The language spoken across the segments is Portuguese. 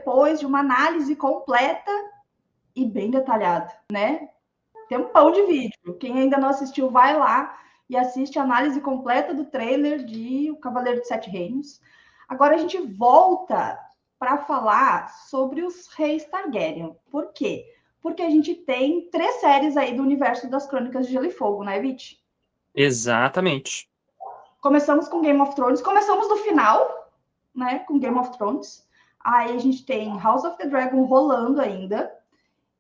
depois de uma análise completa e bem detalhada, né? Tem um pão de vídeo. Quem ainda não assistiu, vai lá e assiste a análise completa do trailer de O Cavaleiro dos Sete Reinos. Agora a gente volta para falar sobre os reis Targaryen. Por quê? Porque a gente tem 3 séries aí do universo das Crônicas de Gelo e Fogo, né, Vit? Exatamente. Começamos com Game of Thrones, começamos do final, né, com Game of Thrones. Aí a gente tem House of the Dragon rolando ainda.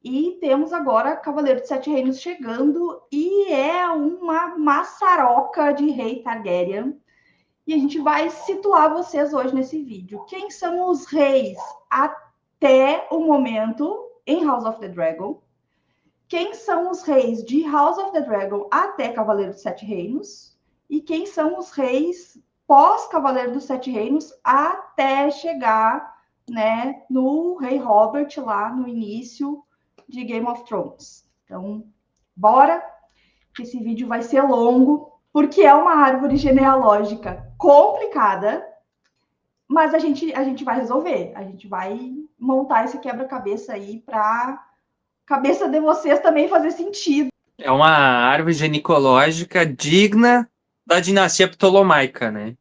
E temos agora Cavaleiro de Sete Reinos chegando, e é uma maçaroca de rei Targaryen. E a gente vai situar vocês hoje nesse vídeo. Quem são os reis até o momento em House of the Dragon? Quem são os reis de House of the Dragon até Cavaleiro dos Sete Reinos? E quem são os reis pós-Cavaleiro dos Sete Reinos até chegar, né, no Rei Robert lá no início de Game of Thrones. Então, bora, que esse vídeo vai ser longo, porque é uma árvore genealógica complicada, mas a gente vai resolver. A gente vai montar esse quebra-cabeça aí para cabeça de vocês também fazer sentido. É uma árvore ginecológica digna da dinastia Ptolomaica, né?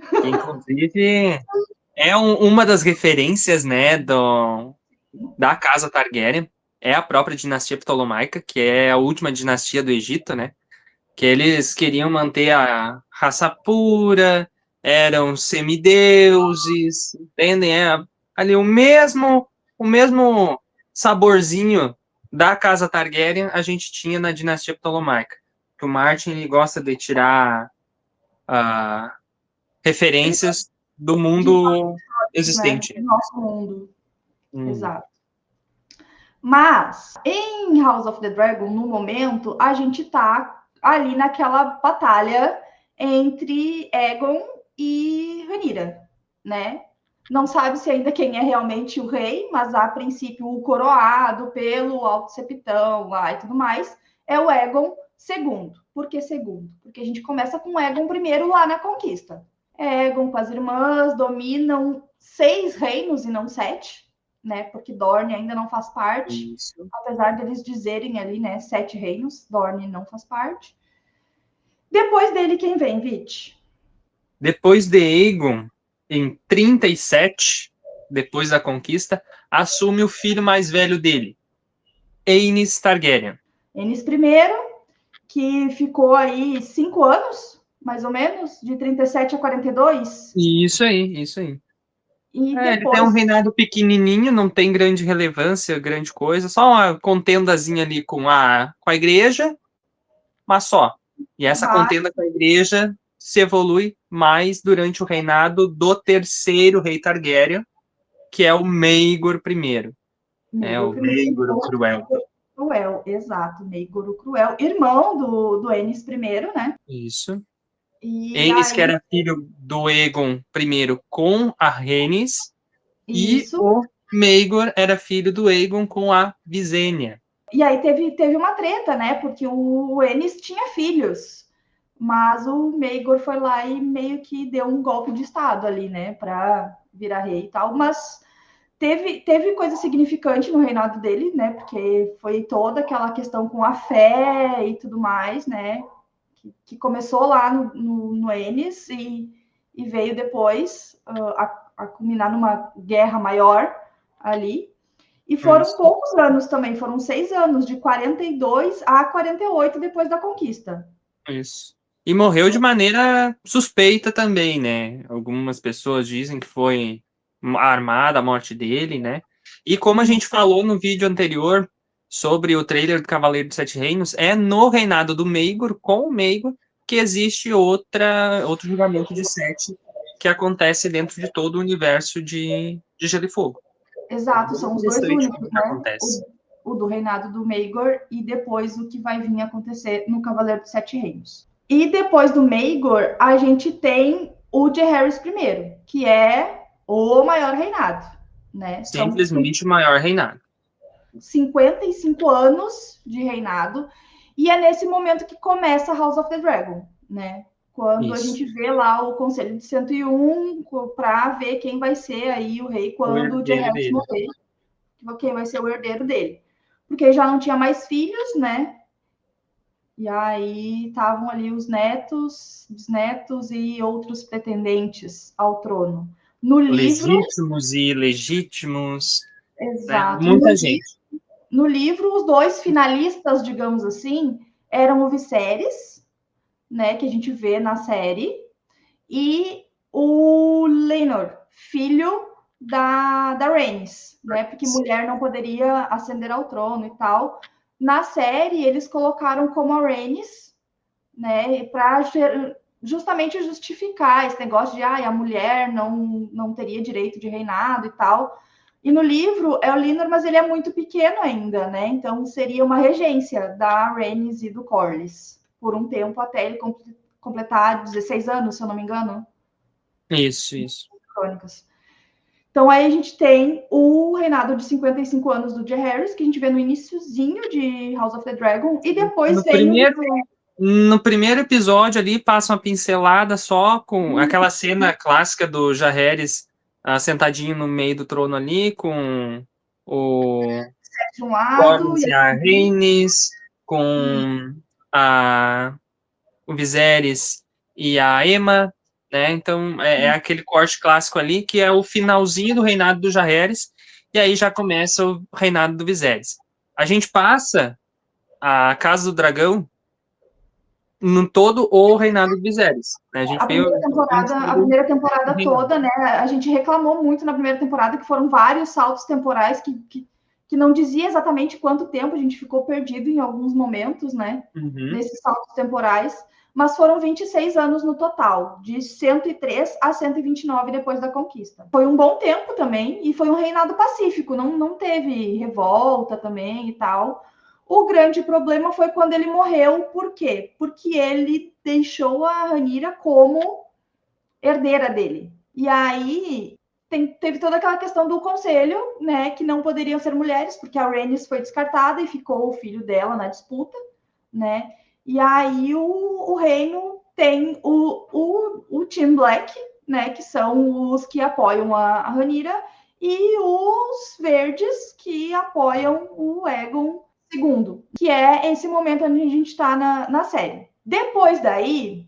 Que, inclusive, é uma das referências, né, da casa Targaryen. É a própria dinastia Ptolomaica, que é a última dinastia do Egito, né? Que eles queriam manter a raça pura, eram semideuses, entendem? É ali o mesmo saborzinho da casa Targaryen a gente tinha na dinastia Ptolomaica. Que o Martin ele gosta de tirar referências do mundo Né? existente. Nosso mundo. Hum. Exato. Mas em House of the Dragon, no momento, a gente tá ali naquela batalha entre Aegon e Rhaenyra, né? Não sabe se ainda quem é realmente o rei, mas a princípio o coroado pelo Alto Septão lá e tudo mais é o Aegon II. Por que segundo? Porque a gente começa com o Aegon primeiro lá na conquista. Aegon com as irmãs dominam 6 reinos e não 7, né? Porque Dorne ainda não faz parte, Isso. apesar deles dizerem ali, né? 7 reinos, Dorne não faz parte. Depois dele, quem vem, Vit? Depois de Aegon, em 37, depois da conquista, assume o filho mais velho dele, Aenys Targaryen. Aenys I, que ficou aí 5 anos, mais ou menos, de 37 a 42. Isso aí, isso aí. E Ele tem um depois, reinado pequenininho, não tem grande relevância, grande coisa, só uma contendazinha ali com a igreja, mas só. E essa contenda com a igreja se evolui mais durante o reinado do terceiro rei Targaryen, que é o Maegor I. É Maegor o Maegor o I, Cruel. Cruel, exato, Maegor o Cruel, irmão do Aenys I, né? Isso. E Aenys, que aí, era filho do Aegon I com a Rhaenys, e isso. o Maegor era filho do Aegon com a Visenya. E aí teve uma treta, né? Porque o Aenys tinha filhos, mas o Maegor foi lá e meio que deu um golpe de estado ali, né? Para virar rei e tal. Mas teve coisa significante no reinado dele, né? Porque foi toda aquela questão com a fé e tudo mais, né? Que começou lá no Aenys e veio depois a culminar numa guerra maior ali. E foram Isso. poucos anos também, foram 6 anos, de 42 a 48 depois da conquista. Isso. E morreu de maneira suspeita também, né? Algumas pessoas dizem que foi armada a morte dele, né? E como a gente falou no vídeo anterior sobre o trailer do Cavaleiro dos Sete Reinos, é no reinado do Maegor, com o Maegor, que existe outro julgamento de sete que acontece dentro de todo o universo de Gelo e Fogo. É Exato, bem são os dois interessante únicos, como que né? acontece. O do reinado do Maegor e depois o que vai vir acontecer no Cavaleiro dos Sete Reinos. E depois do Maegor, a gente tem o Jaehaerys I, que é o maior reinado, né? São Simplesmente o maior reinado. 55 anos de reinado, e é nesse momento que começa House of the Dragon, né? Quando a gente vê lá o Conselho de 101 para ver quem vai ser aí o rei quando o Jaehaerys morrer, quem vai ser o herdeiro dele. Porque já não tinha mais filhos, né? E aí estavam ali os netos, bisnetos e outros pretendentes ao trono. No livro... Legítimos e ilegítimos. Exato. Né? Muita gente. No livro, os 2 finalistas, digamos assim, eram o Viserys, né, que a gente vê na série, e o Laenor, filho da Rhaenys, né, porque mulher não poderia ascender ao trono e tal. Na série, eles colocaram como a Rhaenys, né, para justamente justificar esse negócio de a mulher não teria direito de reinado e tal. E no livro é o Laenor, mas ele é muito pequeno ainda, né? Então seria uma regência da Rhaenys e do Corlys por um tempo até ele completar 16 anos, se eu não me engano. Isso. Crônicas. Então aí a gente tem o reinado de 55 anos do Jaehaerys, que a gente vê no iniciozinho de House of the Dragon, e depois no primeiro episódio ali passa uma pincelada só com aquela cena clássica do Jaehaerys sentadinho no meio do trono ali, com o de um lado e a Rhaenys, com o Viserys e a Aemma, né? Então é aquele corte clássico ali que é o finalzinho do reinado do Jaehaerys, e aí já começa o reinado do Viserys. A gente passa a Casa do Dragão no todo o reinado do Viserys. Né? A gente a primeira temporada toda, né? A gente reclamou muito na primeira temporada que foram vários saltos temporais que não dizia exatamente quanto tempo, a gente ficou perdido em alguns momentos, né? Nesses saltos temporais, mas foram 26 anos no total, de 103 a 129 depois da conquista. Foi um bom tempo também, e foi um reinado pacífico, não teve revolta também e tal. O grande problema foi quando ele morreu. Por quê? Porque ele deixou a Rhaenyra como herdeira dele. E aí teve toda aquela questão do conselho, né, que não poderiam ser mulheres, porque a Rhaenys foi descartada e ficou o filho dela na disputa, né? E aí o reino tem o Team Black, né, que são os que apoiam a Rhaenyra, e os verdes que apoiam o Aegon II, que é esse momento onde a gente está na série. Depois daí,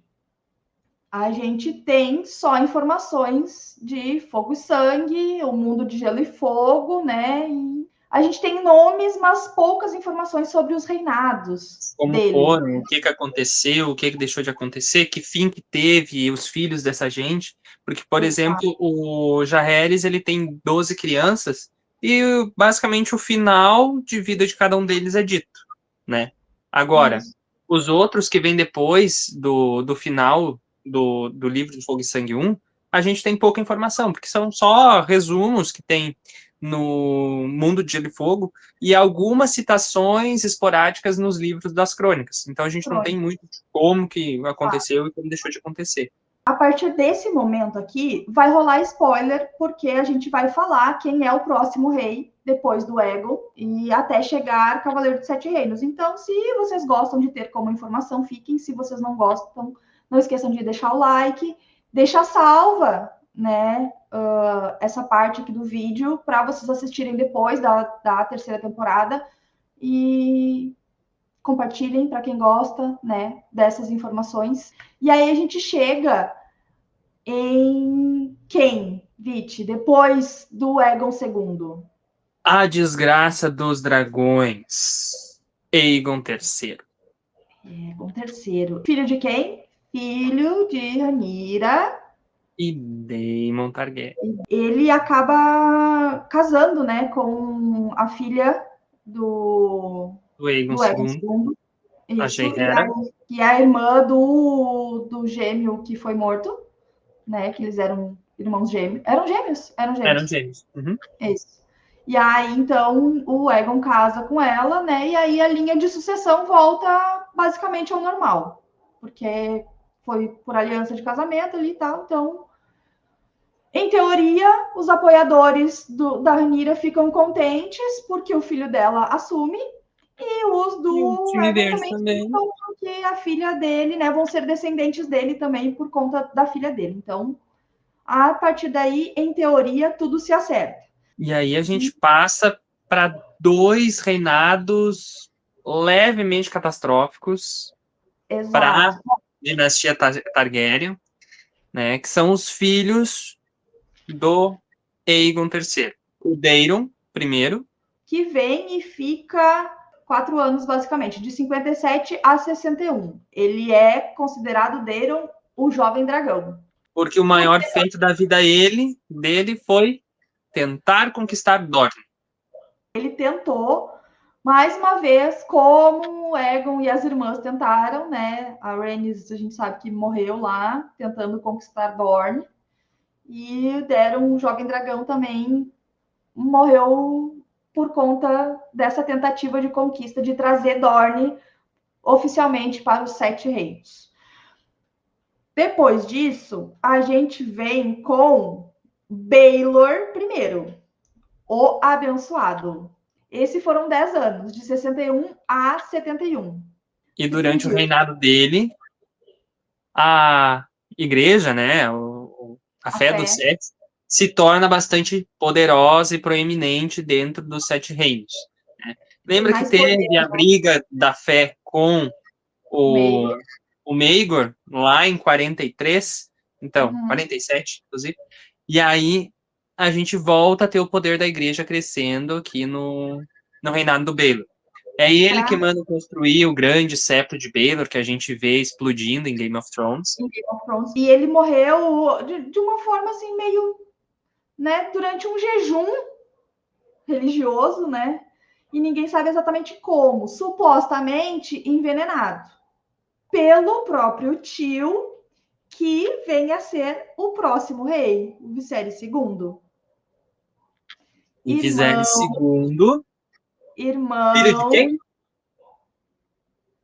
a gente tem só informações de fogo e sangue, o mundo de gelo e fogo, né? E a gente tem nomes, mas poucas informações sobre os reinados dele. Foram, o que aconteceu, o que deixou de acontecer, que fim que teve os filhos dessa gente. Porque, por exemplo, o Jaehaerys, ele tem 12 crianças e basicamente o final de vida de cada um deles é dito, né? Agora, os outros que vêm depois do final do livro de Fogo e Sangue 1, a gente tem pouca informação, porque são só resumos que tem no Mundo de Gelo e Fogo e algumas citações esporádicas nos livros das crônicas. Então a gente não tem muito como que aconteceu e como deixou de acontecer. A partir desse momento aqui, vai rolar spoiler, porque a gente vai falar quem é o próximo rei depois do Aegon e até chegar Cavaleiro de Sete Reinos. Então, se vocês gostam de ter como informação, fiquem. Se vocês não gostam, não esqueçam de deixar o like, deixa salva, né, essa parte aqui do vídeo para vocês assistirem depois da terceira temporada e compartilhem para quem gosta, né, dessas informações. E aí a gente chega em quem, Viti, depois do Aegon II? A desgraça dos dragões. Aegon III. Aegon III. Filho de quem? Filho de Rhaenyra e Daemon Targaryen. Ele acaba casando, né, com a filha do Aegon II. Isso, e a irmã do gêmeo que foi morto, né, que eles eram irmãos gêmeos. Eram gêmeos? Eram gêmeos. Uhum. Isso. E aí, então, o Aegon casa com ela, né, e aí a linha de sucessão volta basicamente ao normal, porque foi por aliança de casamento ali e tal, então... Em teoria, os apoiadores da Rhaenyra ficam contentes porque o filho dela assume e os do Aegon também ficam que a filha dele, né, vão ser descendentes dele também por conta da filha dele. Então, a partir daí, em teoria, tudo se acerta. E aí a gente passa para 2 reinados levemente catastróficos para a Exato. dinastia Targaryen, né, que são os filhos do Aegon III. O Daeron, primeiro. Que vem e fica 4 anos, basicamente, de 57 a 61. Ele é considerado Daeron o jovem dragão. Porque o maior feito da vida dele foi tentar conquistar Dorne. Ele tentou, mais uma vez, como o Aegon e as irmãs tentaram, né? A Rhaenys, a gente sabe que morreu lá, tentando conquistar Dorne. E deram um jovem dragão também, morreu por conta dessa tentativa de conquista de trazer Dorne oficialmente para os Sete Reinos. Depois disso, a gente vem com Baelor I, o abençoado. Esses foram 10 anos, de 61 a 71. E durante o reinado dele, a igreja, né, a fé dos sete, se torna bastante poderosa e proeminente dentro dos Sete Reinos. Né? Lembra que teve a briga da fé com o Maegor lá em 43? Então, 47, inclusive. E aí a gente volta a ter o poder da igreja crescendo aqui no reinado do Baelor. É ele que manda construir o grande septo de Baelor, que a gente vê explodindo em Game of Thrones. E ele morreu de uma forma assim, meio, né, durante um jejum religioso, né? E ninguém sabe exatamente como. Supostamente envenenado pelo próprio tio, que vem a ser o próximo rei, o Viserys II. E Viserys II. Filho de quem?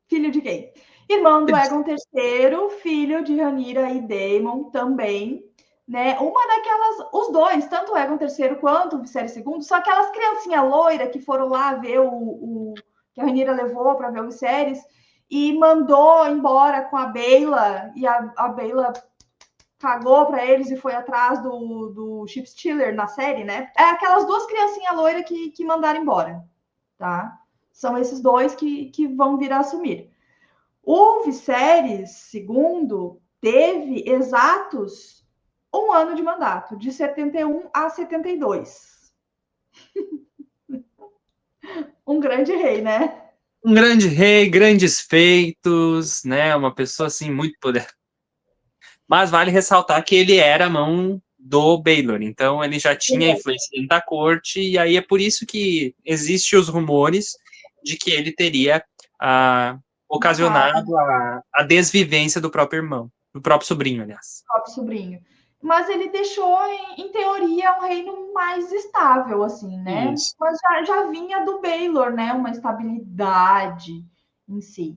Filho de quem? Irmão do Aegon III, filho de Rhaenyra e Daemon também. Né? Uma daquelas, os dois, tanto o Aegon III quanto o Viserys II, são aquelas criancinhas loiras que foram lá ver que a Rhaenyra levou para ver o Viserys e mandou embora com a Baela, e a Baela cagou para eles e foi atrás do Chip Stealer na série, né? É aquelas duas criancinhas loiras que mandaram embora, tá? São esses dois que vão vir a assumir. O Viserys II teve exatos 1 ano de mandato, de 71 a 72. Um grande rei, né? Um grande rei, grandes feitos, né? Uma pessoa assim muito poderosa. Mas vale ressaltar que ele era a mão do Baelor, então ele já tinha influência dentro da corte, e aí é por isso que existem os rumores de que ele teria ocasionado a desvivência do próprio irmão, do próprio sobrinho, aliás. Do próprio sobrinho. Mas ele deixou, em teoria, um reino mais estável, assim, né? Isso. Mas já vinha do Baelor, né? Uma estabilidade em si.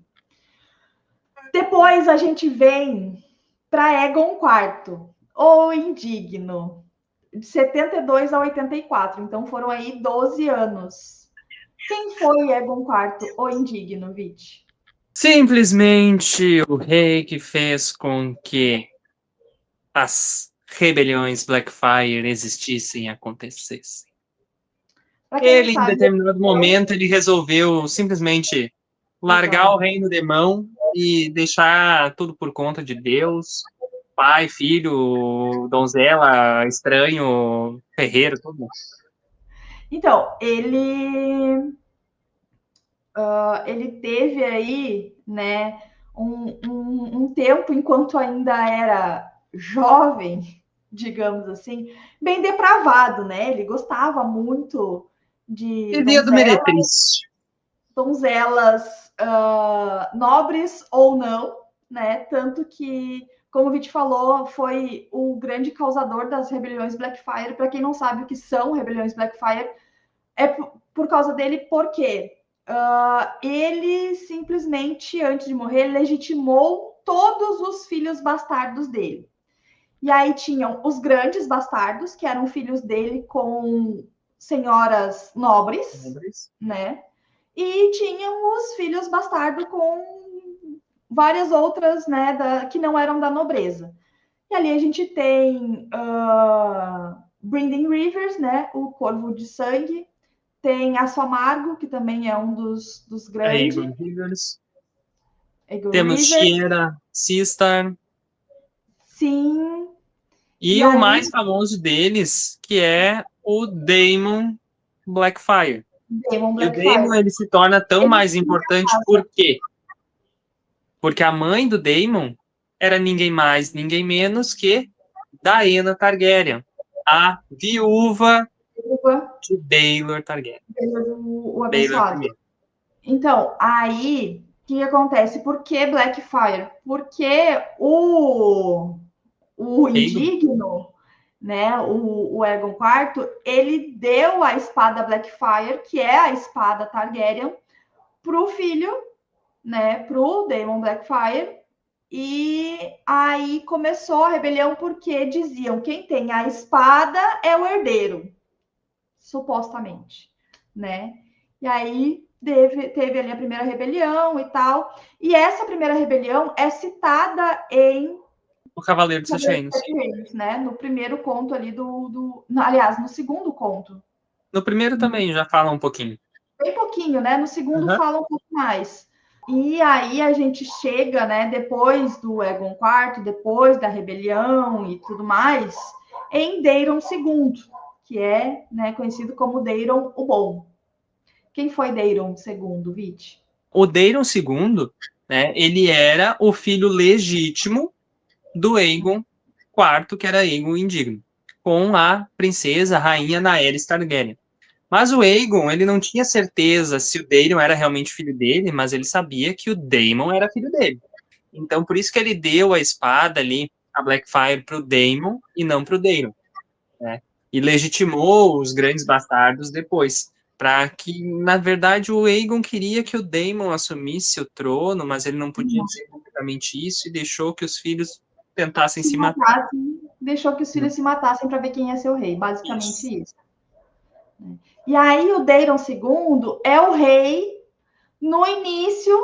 Depois a gente vem para Aegon IV, o indigno, de 72 a 84. Então foram aí 12 anos. Quem foi Aegon IV, o indigno, Vit? Simplesmente o rei que fez com que as rebeliões Blackfyre existissem e acontecessem. Ele, em determinado momento, ele resolveu simplesmente largar o reino de mão e deixar tudo por conta de Deus. Pai, filho, donzela, estranho, ferreiro, tudo. Então, ele teve aí, né, um tempo, enquanto ainda era jovem, digamos assim, bem depravado, né? Ele gostava muito de donzelas nobres ou não, né? Tanto que, como o Vit falou, foi o grande causador das rebeliões Blackfyre. Para quem não sabe o que são rebeliões Blackfyre, é por causa dele, porque ele simplesmente, antes de morrer, legitimou todos os filhos bastardos dele. E aí tinham os grandes bastardos, que eram filhos dele com senhoras nobres. Né? E tinham os filhos bastardos com várias outras, né, que não eram da nobreza. E ali a gente tem Brynden Rivers, né, o Corvo de Sangue, tem Aço Amargo, que também é um dos grandes. Aegon Rivers. Aegon Temos Rivers. Shiera Sistar. Sim. E E o aí, mais famoso deles, que é o Daemon Blackfyre. Daemon E o Blackfyre. Daemon ele se torna tão Ele mais importante por quê? Porque a mãe do Daemon era ninguém mais, ninguém menos que Daenerys Targaryen, a viúva de Baelor Targaryen. o Baelor abençoado. I. Então, aí, o que acontece? Por que Blackfyre? Porque o Aegon? indigno, né, o Aegon IV, ele deu a espada Blackfyre, que é a espada Targaryen, pro filho, né, pro Daemon Blackfyre, e aí começou a rebelião porque diziam quem tem a espada é o herdeiro, supostamente, né? E aí teve ali a primeira rebelião e tal. E essa primeira rebelião é citada em O Cavaleiro dos Sete Cavaleiro dos Reinos. Sete Reinos, né? No primeiro conto ali aliás, no segundo conto. No primeiro também já fala um pouquinho. Bem pouquinho, né? No segundo Uhum. fala um pouco mais. E aí a gente chega, né, depois do Aegon IV, depois da rebelião e tudo mais, em Daeron II, que é, né, conhecido como Daeron o Bom. Quem foi Daeron II, Vit? O Daeron II, né, ele era o filho legítimo do Aegon IV, que era Aegon Indigno, com a princesa, a rainha Naerys Targaryen. Mas o Aegon, ele não tinha certeza se o Daemon era realmente filho dele, mas ele sabia que o Daemon era filho dele. Então, por isso que ele deu a espada ali, a Blackfyre, para o Daemon e não para o Daemon, né? E legitimou os grandes bastardos depois, para que, na verdade, o Aegon queria que o Daemon assumisse o trono, mas ele não podia dizer completamente isso e deixou que os filhos tentassem se matar. Deixou que os filhos se matassem para ver quem ia ser o rei, basicamente Isso. isso. E aí o Daeron II é o rei no início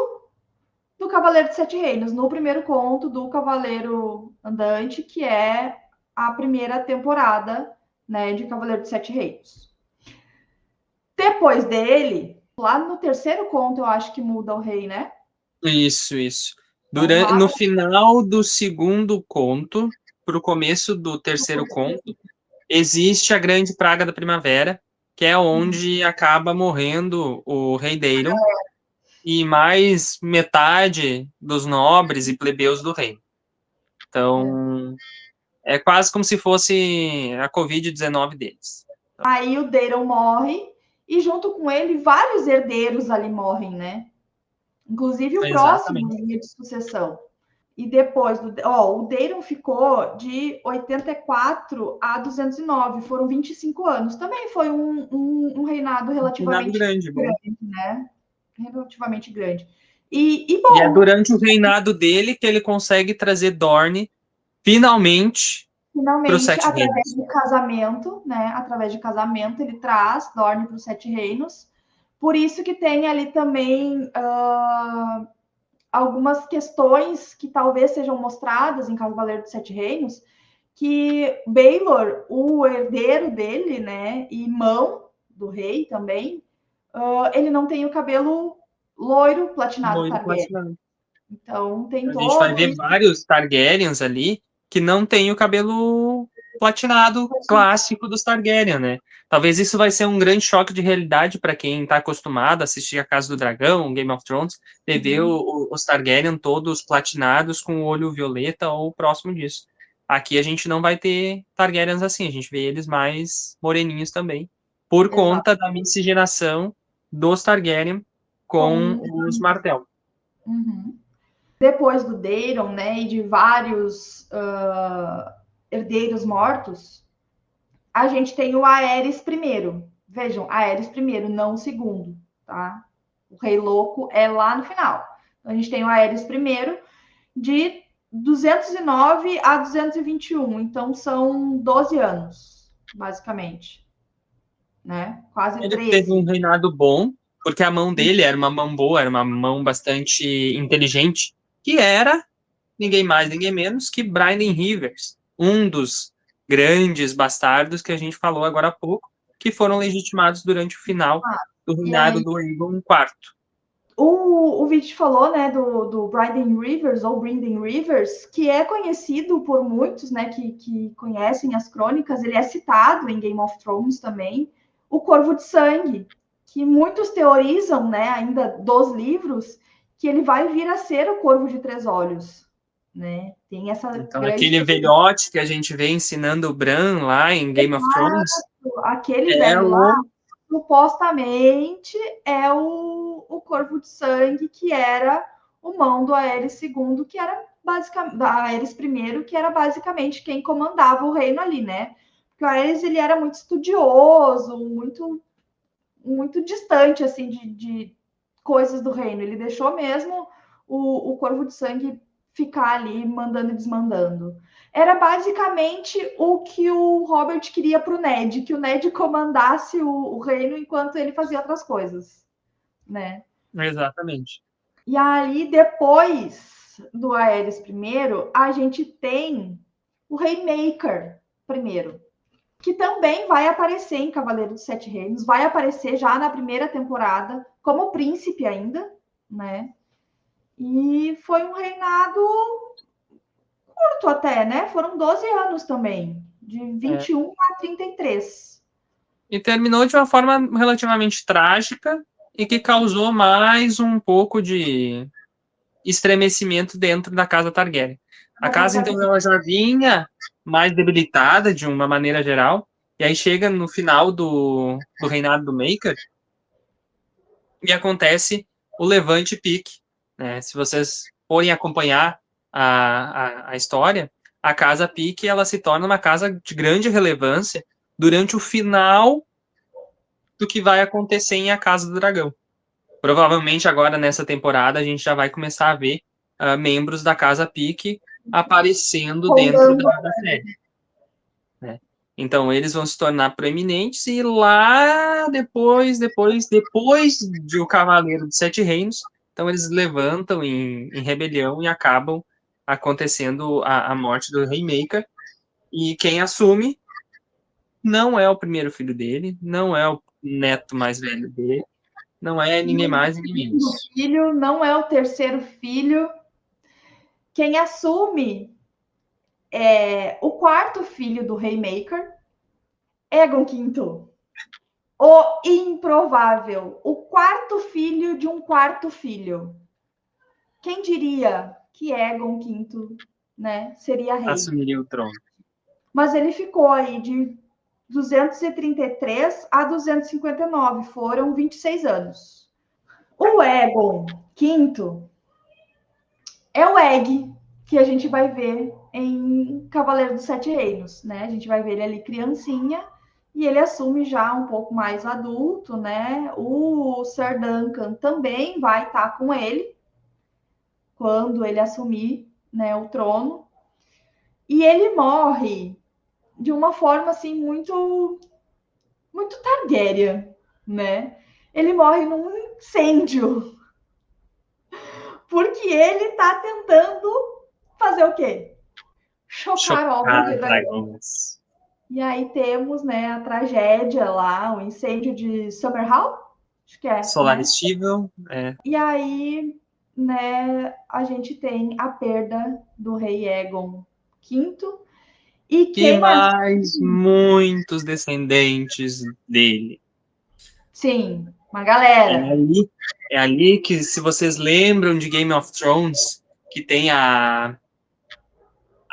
do Cavaleiro de Sete Reinos, no primeiro conto do Cavaleiro Andante, que é a primeira temporada, né, de Cavaleiro de Sete Reinos. Depois dele, lá no terceiro conto, eu acho que muda o rei, né? Isso. Então, lá No final do segundo conto, para o começo do terceiro conto, existe a Grande Praga da Primavera, que é onde acaba morrendo o rei Daeron e mais metade dos nobres e plebeus do reino. Então, é quase como se fosse a Covid-19 deles. aí o Daeron morre e junto com ele vários herdeiros ali morrem, né? Inclusive o próximo Exatamente. em linha de sucessão. E depois, o Daeron ficou de 84 a 209, foram 25 anos. Também foi um reinado Reinado relativamente grande, bom. grande, né? Relativamente grande. E E é bom, durante o reinado dele que ele consegue trazer Dorne, finalmente, para os finalmente, Sete através Reinos. do casamento, né? Através de casamento, ele traz Dorne para os Sete Reinos. Por isso que tem ali também algumas questões que talvez sejam mostradas em Cavaleiro dos Sete Reinos, que Baelor, o herdeiro dele, né, e irmão do rei também, ele não tem o cabelo loiro platinado Loiro Targaryen. platinado. Então tem A gente vai todo ver isso. vários Targaryens ali que não tem o cabelo platinado clássico dos Targaryen, né? Talvez isso vai ser um grande choque de realidade para quem está acostumado a assistir a Casa do Dragão, Game of Thrones, e ver os Targaryen todos platinados com o olho violeta ou próximo disso. Aqui a gente não vai ter Targaryens assim, a gente vê eles mais moreninhos também, por Exato. conta da miscigenação dos Targaryen com Com... os Martell. Uhum. Depois do Daeron, né, e de vários herdeiros mortos, a gente tem o Aerys I. Vejam, Aerys I, não o segundo, tá? O Rei Louco é lá no final. Então, a gente tem o Aerys I de 209 a 221. Então, são 12 anos, basicamente. Né? Quase Ele teve um 13. reinado bom, porque a mão dele era uma mão boa, era uma mão bastante inteligente, que era ninguém mais, ninguém menos que Bryden Rivers, um dos grandes bastardos que a gente falou agora há pouco, que foram legitimados durante o final do E reinado aí, do Aegon IV. o Vich falou, né, do Bryden Rivers, ou Bryden Rivers, que é conhecido por muitos, né, que conhecem as crônicas, ele é citado em Game of Thrones também, o Corvo de Sangue, que muitos teorizam, né, ainda dos livros, que ele vai vir a ser o Corvo de Três Olhos, né, tem essa Então, grande... aquele velhote que a gente vê ensinando o Bran lá em Game of Thrones Aquele é velho lá, o... supostamente é o Corvo de Sangue, que era o mão do Aerys II, que era basicamente da Aerys I, que era basicamente quem comandava o reino ali, né? Porque o Aerys ele era muito estudioso, muito distante assim de coisas do reino. Ele deixou mesmo o Corvo de Sangue ficar ali mandando e desmandando. Era basicamente o que o Robert queria para o Ned, que o Ned comandasse o reino enquanto ele fazia outras coisas, né? Exatamente. E aí, depois do Aerys I, a gente tem o Rainmaker primeiro, que também vai aparecer em Cavaleiro dos Sete Reinos, vai aparecer já na primeira temporada, como príncipe ainda, né? E foi um reinado curto até, né? Foram 12 anos também, de 21 a 33. E terminou de uma forma relativamente trágica e que causou mais um pouco de estremecimento dentro da casa Targaryen. A casa, então, ela já vinha mais debilitada de uma maneira geral, e aí chega no final do reinado do Maker e acontece o Levante Pique. Né? Se vocês forem acompanhar a história, a casa Pique ela se torna uma casa de grande relevância durante o final do que vai acontecer em A Casa do Dragão. Provavelmente agora nessa temporada a gente já vai começar a ver membros da Casa Pique aparecendo dentro da série. Né? Então eles vão se tornar proeminentes e lá depois de O Cavaleiro dos Sete Reinos, então eles levantam em rebelião e acabam acontecendo a morte do Rainmaker. E quem assume não é o primeiro filho dele, não é o neto mais velho dele, não é ninguém mais, ninguém menos. Filho não é o terceiro filho. Quem assume é o quarto filho do Rainmaker, Aegon V. O improvável, o quarto filho de um quarto filho. Quem diria que Aegon V, né, seria rei? Assumiria o trono. Mas ele ficou aí de 233 a 259, foram 26 anos. O Aegon V é o Egg que a gente vai ver em Cavaleiro dos Sete Reinos, né? A gente vai ver ele ali criancinha e ele assume já um pouco mais adulto, né? O Sir Duncan também vai estar com ele quando ele assumir, né, o trono. E ele morre de uma forma assim muito Targaryen, né? Ele morre num incêndio. Porque ele tá tentando fazer o quê? Chocar ovos de dragão. E aí temos, né, a tragédia lá, o incêndio de Summerhall, acho que é, Solar né? Steven, E aí, né, a gente tem a perda do rei Aegon V. E mais muitos descendentes dele. Sim, uma galera. É ali que, se vocês lembram de Game of Thrones, que tem a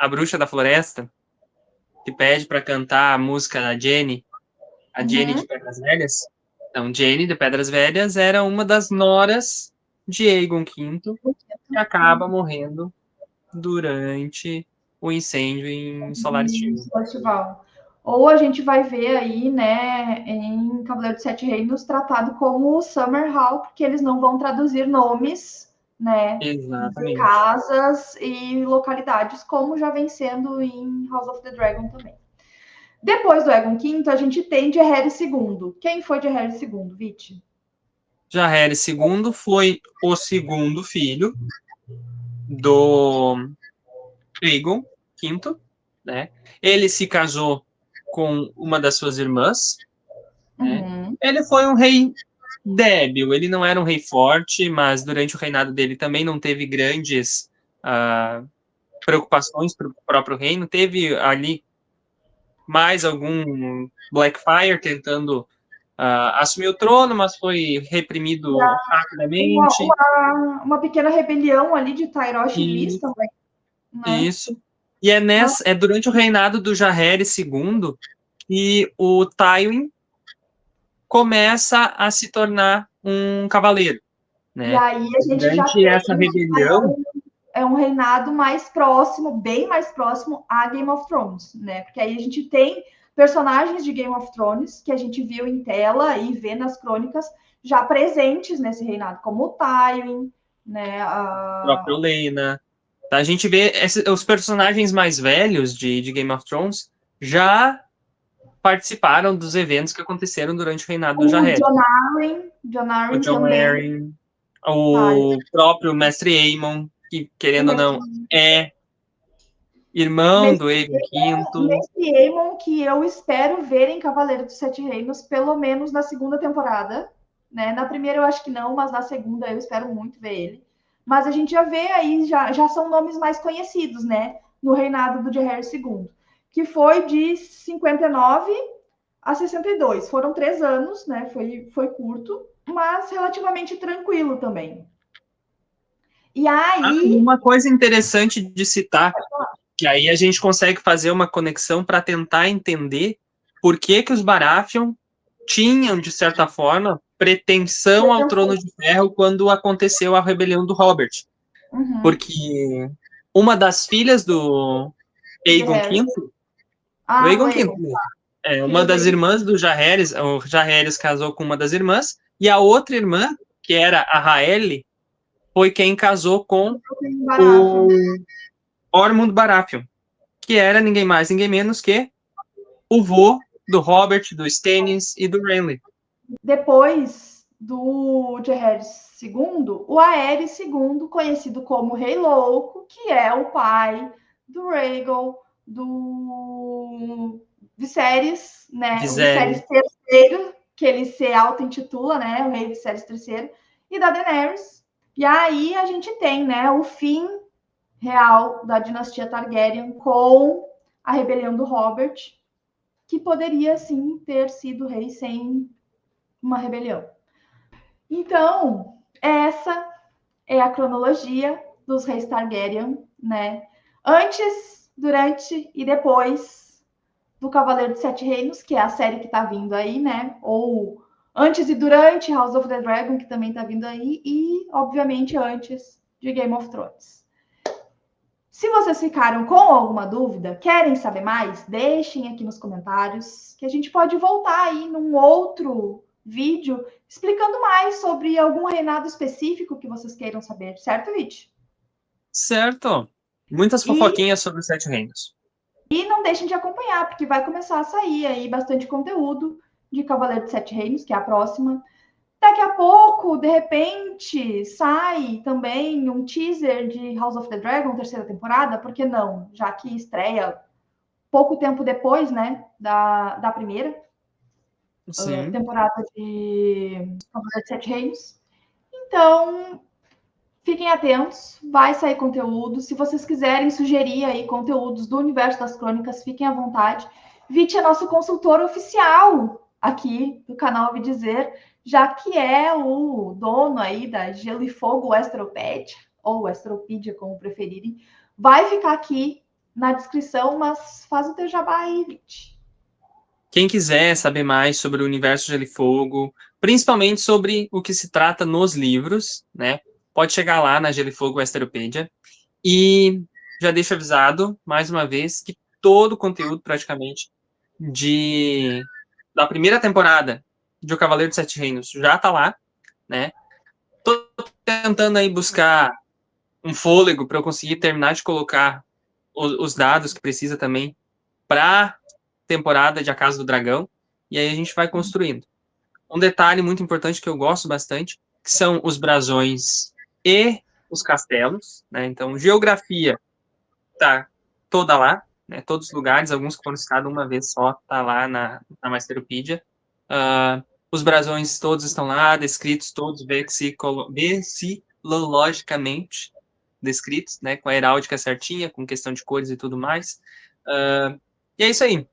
Bruxa da Floresta, que pede para cantar a música da Jenny, a Jenny de Pedras Velhas. Então, Jenny de Pedras Velhas era uma das noras de Aegon V, que acaba morrendo durante o incêndio em Solar Steven. Ou a gente vai ver aí, né, em Cavaleiro dos Sete Reinos, tratado como Summerhall, porque eles não vão traduzir nomes, né, de Exatamente. casas e localidades, como já vem sendo em House of the Dragon também. Depois do Aegon V, a gente tem Jaehaerys II. Quem foi Jaehaerys II, Viti? Jaehaerys II foi o segundo filho do Aegon V, né? Ele se casou com uma das suas irmãs, né? Uhum. Ele foi um rei débil, ele não era um rei forte, mas durante o reinado dele também não teve grandes preocupações para o próprio reino. Teve ali mais algum Blackfyre tentando assumir o trono, mas foi reprimido rapidamente. Uma pequena rebelião ali de Tyrosh e Lys E também, né? isso. E é durante o reinado do Jaehaerys II que o Tywin começa a se tornar um cavaleiro, E né? aí a gente já Durante tem essa rebelião, um reinado mais próximo, bem mais próximo a Game of Thrones, né? Porque aí a gente tem personagens de Game of Thrones que a gente viu em tela e vê nas crônicas já presentes nesse reinado, como o Tywin, né? o próprio Lena, tá? A gente vê os personagens mais velhos de Game of Thrones já participaram dos eventos que aconteceram durante o reinado do O Jaehaerys. Jon O Arryn Jon também. Arryn, Tá? o próprio Mestre Aemon, que, O querendo ou Mestre não, é irmão do Aegon V. Mestre Aemon, que eu espero ver em Cavaleiro dos Sete Reinos, pelo menos na segunda temporada. Né? Na primeira eu acho que não, mas na segunda eu espero muito ver ele. Mas a gente já vê aí, já são nomes mais conhecidos, né? No reinado do Jaehaerys II, que foi de 59 a 62. Foram 3 anos, né? Foi curto, mas relativamente tranquilo também. E aí. Uma coisa interessante de citar, que aí a gente consegue fazer uma conexão para tentar entender por que que os Baratheon tinham, de certa forma, pretensão ao Trono de Ferro quando aconteceu a rebelião do Robert. Uhum. Porque uma das filhas do Aegon V, do Ah, do Aegon V, Aegon. uma Filha do das Aegon. irmãs do Jaehaerys, o Jaehaerys casou com uma das irmãs, e a outra irmã, que era a Raelle, foi quem casou com o Ormond Baratheon, que era ninguém mais, ninguém menos que o vô do Robert, do Stannis e do Renly. Depois do Jaehaerys II, o Aerys II, conhecido como Rei Louco, que é o pai do Rhaegal, do Viserys, né? O Viserys Viserys. III, que ele se auto-intitula, né? O rei Viserys III, e da Daenerys. E aí a gente tem, né, o fim real da dinastia Targaryen com a rebelião do Robert, que poderia sim ter sido rei sem uma rebelião. Então, essa é a cronologia dos reis Targaryen, né? Antes, durante e depois do Cavaleiro dos Sete Reinos, que é a série que tá vindo aí, né? Ou antes e durante House of the Dragon, que também tá vindo aí, e, obviamente, antes de Game of Thrones. Se vocês ficaram com alguma dúvida, querem saber mais, deixem aqui nos comentários, que a gente pode voltar aí num outro vídeo explicando mais sobre algum reinado específico que vocês queiram saber, certo, Vit? Certo. Muitas E, fofoquinhas sobre os Sete Reinos. e não deixem de acompanhar, porque vai começar a sair aí bastante conteúdo de Cavaleiro dos Sete Reinos, que é a próxima. Daqui a pouco, de repente, sai também um teaser de House of the Dragon, terceira temporada, por que não? Já que estreia pouco tempo depois, né, da primeira Sim. temporada de Cavaleiro de Sete Reinos. Então, fiquem atentos, vai sair conteúdo. Se vocês quiserem sugerir aí conteúdos do universo das crônicas, fiquem à vontade. Vit é nosso consultor oficial aqui do canal Me Dizer, já que é o dono aí da Gelo e Fogo Astropédia, ou Astropedia, como preferirem. Vai ficar aqui na descrição, mas faz o teu jabá aí, Vit. Quem quiser saber mais sobre o universo Gelo e Fogo, principalmente sobre o que se trata nos livros, né? Pode chegar lá na Gelo e Fogo Westeropedia. E já deixo avisado, mais uma vez, que todo o conteúdo, praticamente, da primeira temporada de O Cavaleiro dos Sete Reinos já tá lá, né? Tô tentando aí buscar um fôlego para eu conseguir terminar de colocar os dados que precisa também para temporada de A Casa do Dragão, e aí a gente vai construindo. Um detalhe muito importante que eu gosto bastante, que são os brasões e os castelos, né? Então, geografia tá toda lá, né? Todos os lugares, alguns que foram citados uma vez só, tá lá na Masteropedia. Os brasões todos estão lá, descritos todos vexilologicamente descritos, né? Com a heráldica certinha, com questão de cores e tudo mais. E é isso aí.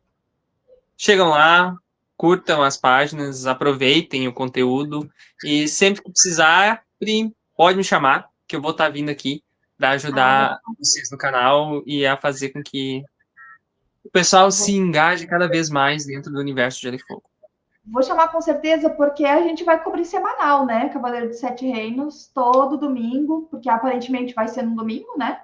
Chegam lá, curtam as páginas, aproveitem o conteúdo e sempre que precisar, pode me chamar, que eu vou estar vindo aqui para ajudar vocês no canal e a fazer com que o pessoal se engaje cada vez mais dentro do universo de Gelo e Fogo. Vou chamar com certeza, porque a gente vai cobrir semanal, né? Cavaleiro dos Sete Reinos, todo domingo, porque aparentemente vai ser no domingo, né?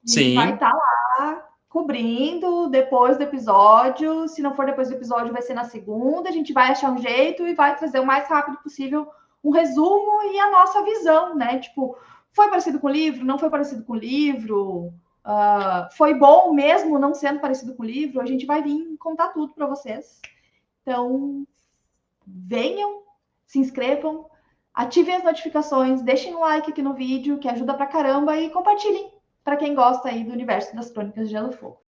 A gente vai estar lá cobrindo depois do episódio. Se não for depois do episódio, vai ser na segunda. A gente vai achar um jeito e vai trazer o mais rápido possível um resumo e a nossa visão, né? Tipo, foi parecido com o livro? Não foi parecido com o livro? Foi bom mesmo não sendo parecido com o livro? A gente vai vir contar tudo para vocês. Então, venham, se inscrevam, ativem as notificações, deixem um like aqui no vídeo, que ajuda pra caramba, e compartilhem para quem gosta aí do universo das Crônicas de Gelo e Fogo.